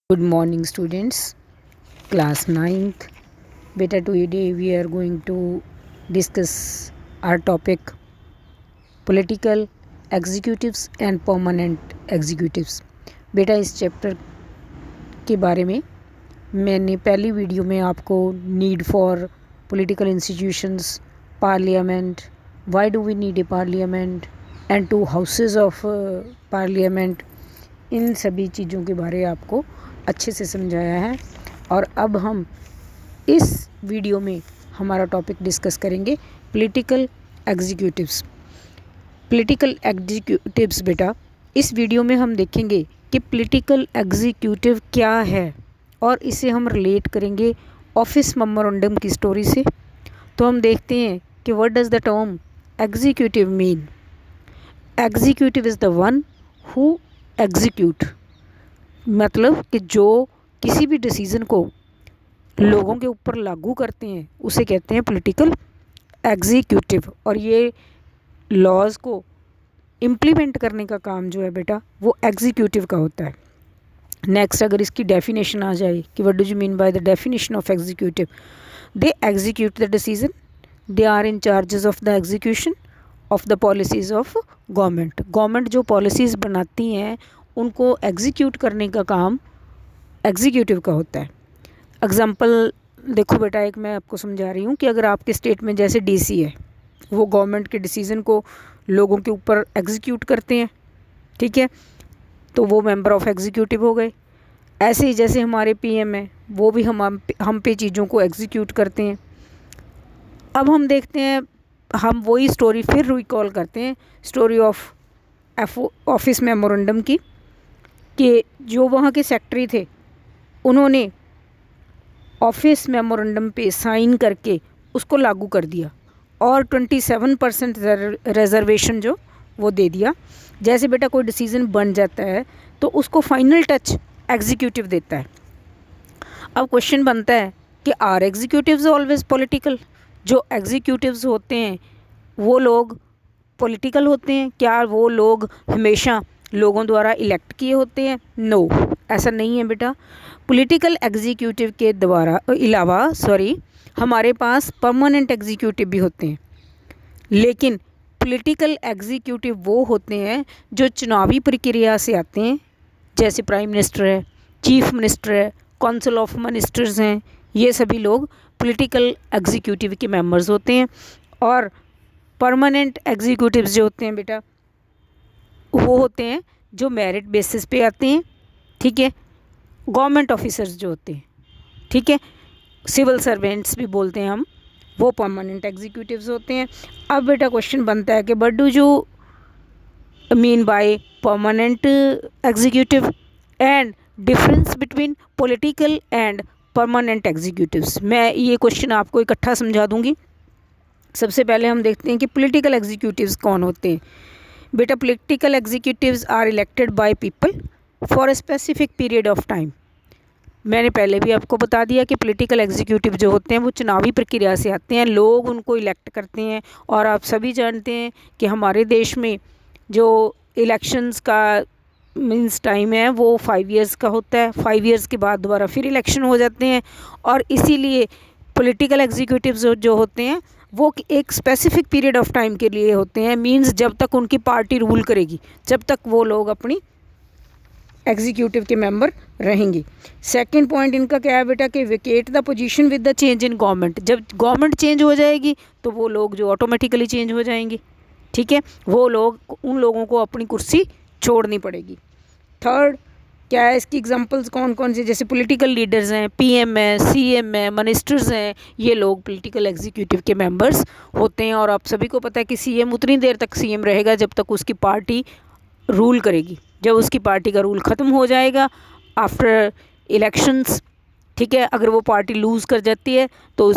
Good morning, students. Class 9th. Beta, today we are going to discuss our topic political executives and permanent executives. बेटा इस chapter के बारे में मैंने पहली वीडियो में आपको need for political institutions, parliament, why do we need a parliament and two houses of parliament, इन सभी चीज़ों के बारे आपको अच्छे से समझाया है। और अब हम इस वीडियो में हमारा टॉपिक डिस्कस करेंगे पॉलिटिकल एग्जीक्यूटिव्स। पॉलिटिकल एग्जीक्यूटिव्स बेटा, इस वीडियो में हम देखेंगे कि पॉलिटिकल एग्जीक्यूटिव क्या है और इसे हम रिलेट करेंगे ऑफिस मेमोरेंडम की स्टोरी से। तो हम देखते हैं कि what does the term executive mean. Executive is the one who execute, मतलब कि जो किसी भी डिसीज़न को लोगों के ऊपर लागू करते हैं उसे कहते हैं पॉलिटिकल एग्जीक्यूटिव। और ये लॉज को इम्प्लीमेंट करने का काम जो है बेटा वो एग्जीक्यूटिव का होता है। नेक्स्ट, अगर इसकी डेफिनेशन आ जाए कि what do you mean by the definition of executive, they execute the decision, they are in charges of the execution of the policies of government. Government जो पॉलिसीज़ बनाती हैं उनको एग्जीक्यूट करने का काम एग्जीक्यूटिव का होता है। एग्जांपल देखो बेटा, एक मैं आपको समझा रही हूँ कि अगर आपके स्टेट में जैसे डीसी है, वो गवर्नमेंट के डिसीज़न को लोगों के ऊपर एग्जीक्यूट करते हैं, ठीक है, तो वो मेंबर ऑफ एग्जीक्यूटिव हो गए। ऐसे ही जैसे हमारे पीएम है, वो भी हम पे चीज़ों को एग्जीक्यूट करते हैं। अब हम देखते हैं, हम वही स्टोरी फिर रिकॉल करते हैं, स्टोरी ऑफ ऑफिस मेमोरेंडम की, कि जो वहाँ के सेक्रेटरी थे उन्होंने ऑफिस मेमोरेंडम पे साइन करके उसको लागू कर दिया और 27% रिजर्वेशन जो वो दे दिया। जैसे बेटा कोई डिसीज़न बन जाता है तो उसको फाइनल टच एग्जीक्यूटिव देता है। अब क्वेश्चन बनता है कि आर एग्जीक्यूटिव्स ऑलवेज पॉलिटिकल? जो एग्जीक्यूटिव्स होते हैं वो लोग पॉलिटिकल होते हैं? क्या वो लोग हमेशा लोगों द्वारा इलेक्ट किए होते हैं? नो, ऐसा नहीं है बेटा। पॉलिटिकल एग्जीक्यूटिव के अलावा हमारे पास परमानेंट एग्जीक्यूटिव भी होते हैं, लेकिन पॉलिटिकल एग्जीक्यूटिव वो होते हैं जो चुनावी प्रक्रिया से आते हैं, जैसे प्राइम मिनिस्टर है, चीफ मिनिस्टर है, काउंसिल ऑफ मिनिस्टर्स हैं, ये सभी लोग पॉलिटिकल एग्जीक्यूटिव के मेंबर्स होते हैं। और परमानेंट एग्जीक्यूटिव्स जो होते हैं बेटा वो होते हैं जो मेरिट बेसिस पे आते हैं, ठीक है, गवर्नमेंट ऑफिसर्स जो होते हैं, ठीक है, सिविल सर्वेंट्स भी बोलते हैं हम, वो परमानेंट एग्जीक्यूटिव्स होते हैं। अब बेटा क्वेश्चन बनता है कि what do you mean bye permanent executive and difference between political and permanent executives. मैं ये क्वेश्चन आपको इकट्ठा समझा दूंगी। सबसे पहले हम देखते हैं कि पॉलिटिकल एग्जीक्यूटिव्स कौन होते हैं। बेटा political executives are elected by people for a specific period of time. मैंने पहले भी आपको बता दिया कि पॉलिटिकल एग्जीक्यूटिव जो होते हैं वो चुनावी प्रक्रिया से आते हैं, लोग उनको इलेक्ट करते हैं। और आप सभी जानते हैं कि हमारे देश में जो इलेक्शंस का मीन्स टाइम है वो 5 इयर्स का होता है। 5 इयर्स के बाद दोबारा फिर इलेक्शन हो जाते हैं, और इसीलिए पॉलिटिकल एग्जीक्यूटिव्स जो होते हैं वो एक स्पेसिफिक पीरियड ऑफ टाइम के लिए होते हैं। मींस जब तक उनकी पार्टी रूल करेगी, जब तक वो लोग अपनी एग्जीक्यूटिव के मेंबर रहेंगे। सेकंड पॉइंट इनका क्या है बेटा कि vacate the position with the change in government. जब गवर्नमेंट चेंज हो जाएगी तो वो लोग जो ऑटोमेटिकली चेंज हो जाएंगे, ठीक है, वो लोग, उन लोगों को अपनी कुर्सी छोड़नी पड़ेगी। थर्ड क्या है, इसकी एग्जांपल्स कौन कौन से, जैसे पॉलिटिकल लीडर्स हैं, पीएम है, सीएम है, मिनिस्टर्स हैं, ये लोग पॉलिटिकल एग्जीक्यूटिव के मेंबर्स होते हैं। और आप सभी को पता है कि सीएम उतनी देर तक सीएम रहेगा जब तक उसकी पार्टी रूल करेगी। जब उसकी पार्टी का रूल ख़त्म हो जाएगा आफ्टर इलेक्शंस, ठीक है, अगर वो पार्टी लूज़ कर जाती है तो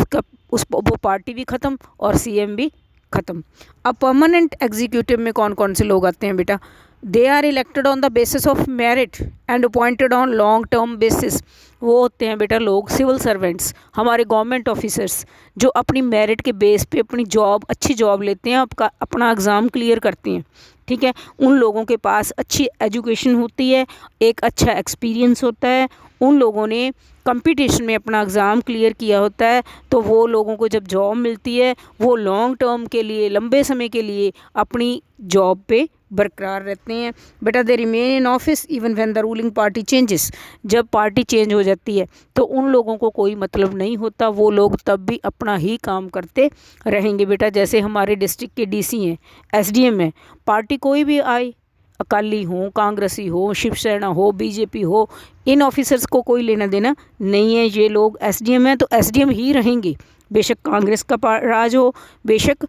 वो पार्टी भी ख़त्म और सीएम भी ख़त्म। अब परमानेंट एग्जीक्यूटिव में कौन कौन से लोग आते हैं बेटा? They are elected on the basis of merit and appointed on long term basis. वो होते हैं बेटा लोग सिविल सर्वेंट्स, हमारे गवर्नमेंट ऑफिसर्स, जो अपनी मेरिट के बेस पे अपनी जॉब, अच्छी जॉब लेते हैं, अपना एग्ज़ाम क्लियर करते हैं, ठीक है, उन लोगों के पास अच्छी एजुकेशन होती है, एक अच्छा एक्सपीरियंस होता है, उन लोगों ने कंपटीशन में अपना एग्ज़ाम क्लियर किया होता है, तो वो लोगों को जब जॉब मिलती है वो लॉन्ग टर्म के लिए, लंबे समय के लिए अपनी जॉब पे बरकरार रहते हैं। बेटा they remain in office even when the ruling party changes, जब पार्टी चेंज हो जाती है तो उन लोगों को कोई मतलब नहीं होता, वो लोग तब भी अपना ही काम करते रहेंगे। बेटा जैसे हमारे डिस्ट्रिक्ट के डीसी हैं, एसडीएम हैं, पार्टी कोई भी आए, अकाली हो, कांग्रेसी हो, शिवसेना हो, बीजेपी हो, इन ऑफिसर्स को कोई लेना देना नहीं है। ये लोग एसडीएम हैं तो एसडीएम ही रहेंगे, बेशक कांग्रेस का राज हो, बेशक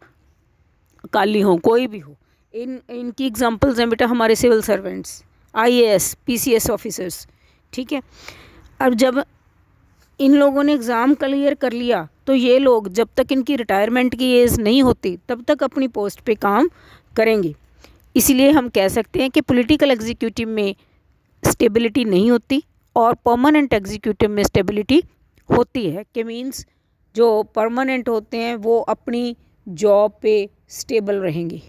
अकाली हो, कोई भी हो। इनकी एग्जांपल्स हैं बेटा हमारे civil servants, IAS, PCS officers. ठीक है, अब जब इन लोगों ने एग्ज़ाम क्लियर कर लिया तो ये लोग जब तक इनकी रिटायरमेंट की एज नहीं होती तब तक अपनी पोस्ट पे काम करेंगे। इसीलिए हम कह सकते हैं कि पॉलिटिकल एग्जीक्यूटिव में स्टेबिलिटी नहीं होती और परमानेंट एग्जीक्यूटिव में स्टेबिलिटी होती है, कि मीन्स जो परमानेंट होते हैं वो अपनी जॉब पे स्टेबल रहेंगे।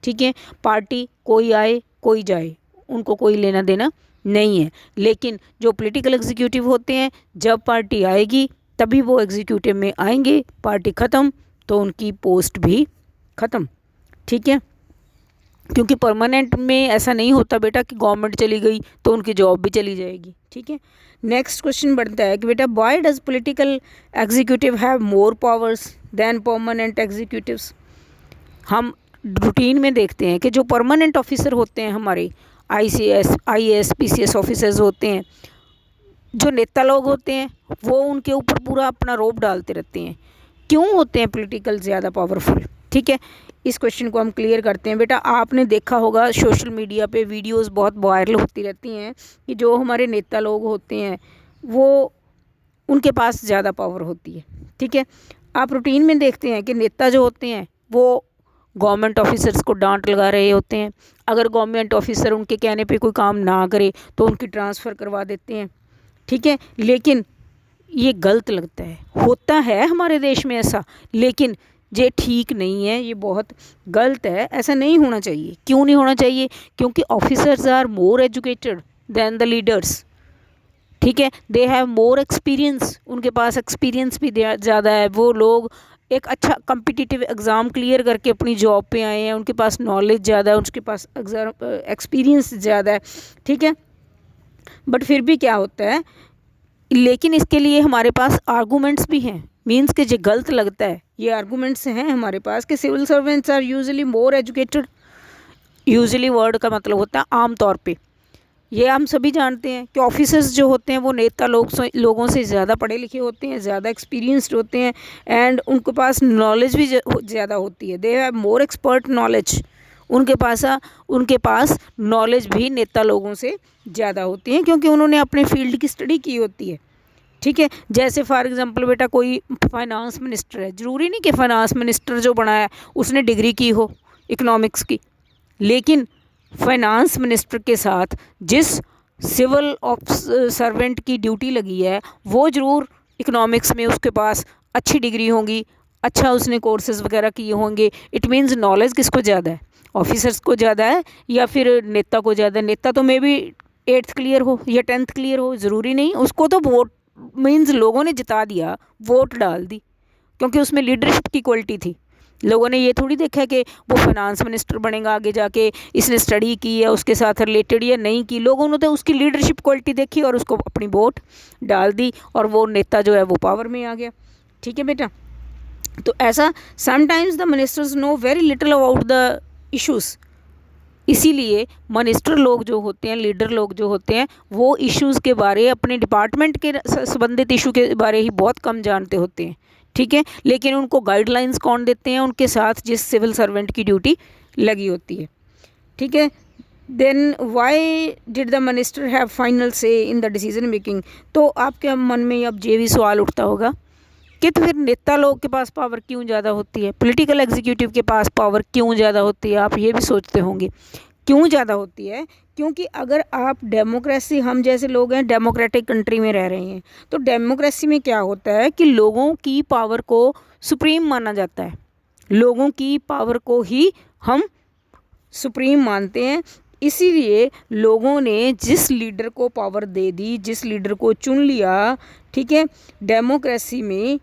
ठीक है, पार्टी कोई आए कोई जाए, उनको कोई लेना देना नहीं है। लेकिन जो पॉलिटिकल एग्जीक्यूटिव होते हैं, जब पार्टी आएगी तभी वो एग्जीक्यूटिव में आएंगे, पार्टी ख़त्म तो उनकी पोस्ट भी ख़त्म। ठीक है, क्योंकि परमानेंट में ऐसा नहीं होता बेटा कि गवर्नमेंट चली गई तो उनकी जॉब भी चली जाएगी। ठीक है, नेक्स्ट क्वेश्चन बढ़ता है कि बेटा why does political executive have more powers than permanent executives. हम रूटीन में देखते हैं कि जो परमानेंट ऑफिसर होते हैं हमारे, आईसीएस, आईएएस, पीसीएस ऑफिसर्स होते हैं, जो नेता लोग होते हैं वो उनके ऊपर पूरा अपना रोब डालते रहते हैं। क्यों होते हैं पॉलिटिकल ज़्यादा पावरफुल? ठीक है, इस क्वेश्चन को हम क्लियर करते हैं। बेटा आपने देखा होगा सोशल मीडिया पे वीडियोस बहुत वायरल होती रहती हैं कि जो हमारे नेता लोग होते हैं वो, उनके पास ज़्यादा पावर होती है। ठीक है, आप रूटीन में देखते हैं कि नेता जो होते हैं वो गवर्नमेंट ऑफिसर्स को डांट लगा रहे होते हैं। अगर गवर्नमेंट ऑफिसर उनके कहने पे कोई काम ना करे तो उनकी ट्रांसफ़र करवा देते हैं। ठीक है, लेकिन ये गलत लगता है, होता है हमारे देश में ऐसा, लेकिन ये ठीक नहीं है, ये बहुत गलत है, ऐसा नहीं होना चाहिए। क्यों नहीं होना चाहिए? क्योंकि officers are more educated than the leaders. ठीक है, दे हैव मोर एक्सपीरियंस, उनके पास एक्सपीरियंस भी ज़्यादा है। वो लोग एक अच्छा कम्पिटिटिव एग्ज़ाम क्लियर करके अपनी जॉब पे आए हैं, उनके पास नॉलेज ज़्यादा है, उनके पास एक्सपीरियंस ज़्यादा है। ठीक है, बट फिर भी क्या होता है, लेकिन इसके लिए हमारे पास आर्गूमेंट्स भी हैं। मीन्स कि जो गलत लगता है, ये आर्गूमेंट्स हैं हमारे पास कि civil servants are usually more educated. Usually word का मतलब होता है आम तौर पे। ये हम सभी जानते हैं कि ऑफिसर्स जो होते हैं वो नेता लोगों से ज़्यादा पढ़े लिखे होते हैं, ज़्यादा एक्सपीरियंस्ड होते हैं, एंड उनके पास नॉलेज भी ज़्यादा होती है। They have more expert knowledge, उनके पास नॉलेज भी नेता लोगों से ज़्यादा होती है, क्योंकि उन्होंने अपने फील्ड की स्टडी की होती है। ठीक है, जैसे फॉर एग्जांपल बेटा कोई फाइनेंस मिनिस्टर है, ज़रूरी नहीं कि फाइनेंस मिनिस्टर जो बना है उसने डिग्री की हो इकोनॉमिक्स की, लेकिन फाइनेंस मिनिस्टर के साथ जिस सिविल सर्वेंट की ड्यूटी लगी है वो ज़रूर इकोनॉमिक्स में उसके पास अच्छी डिग्री होगी, अच्छा उसने कोर्सेज वगैरह किए होंगे। इट मीन्स नॉलेज किसको ज़्यादा है, ऑफिसर्स को ज़्यादा है या फिर नेता को ज़्यादा है? नेता तो मे बी 8th क्लियर हो या 10th क्लियर हो, ज़रूरी नहीं, उसको तो वोट मीन्स लोगों ने जिता दिया, वोट डाल दी, क्योंकि उसमें लीडरशिप की क्वालिटी थी। लोगों ने ये थोड़ी देखा कि वो फाइनेंस मिनिस्टर बनेगा आगे जाके, इसने स्टडी की है उसके साथ रिलेटेड या नहीं की। लोगों ने तो उसकी लीडरशिप क्वालिटी देखी और उसको अपनी वोट डाल दी और वो नेता जो है वो पावर में आ गया। ठीक है बेटा, तो ऐसा sometimes the ministers know very little about the issues. इसीलिए मिनिस्टर लोग जो होते हैं, लीडर लोग जो होते हैं, वो इश्यूज़ के बारे, अपने डिपार्टमेंट के संबंधित इशू के बारे ही बहुत कम जानते होते हैं। ठीक है, लेकिन उनको गाइडलाइंस कौन देते हैं? उनके साथ जिस सिविल सर्वेंट की ड्यूटी लगी होती है। ठीक है, then why did the minister have final say in the decision making. तो आपके मन में अब ये भी सवाल उठता होगा कि तो फिर नेता लोग के पास पावर क्यों ज़्यादा होती है, पॉलिटिकल एग्जीक्यूटिव के पास पावर क्यों ज़्यादा होती है? आप ये भी सोचते होंगे क्यों ज़्यादा होती है। क्योंकि अगर आप डेमोक्रेसी, हम जैसे लोग हैं डेमोक्रेटिक कंट्री में रह रहे हैं, तो डेमोक्रेसी में क्या होता है कि लोगों की पावर को सुप्रीम माना जाता है, लोगों की पावर को ही हम सुप्रीम मानते हैं। इसीलिए लोगों ने जिस लीडर को पावर दे दी, जिस लीडर को चुन लिया, ठीक है, डेमोक्रेसी में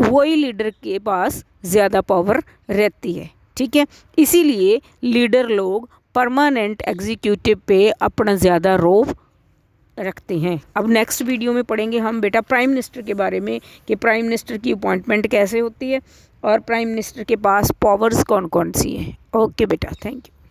वही लीडर के पास ज़्यादा पावर रहती है, ठीक है। इसीलिए लीडर लोग परमानेंट एग्जीक्यूटिव पे अपना ज़्यादा रौब रखते हैं। अब नेक्स्ट वीडियो में पढ़ेंगे हम बेटा प्राइम मिनिस्टर के बारे में कि प्राइम मिनिस्टर की अपॉइंटमेंट कैसे होती है और प्राइम मिनिस्टर के पास पावर्स कौन कौन सी हैं। ओके बेटा, थैंक यू।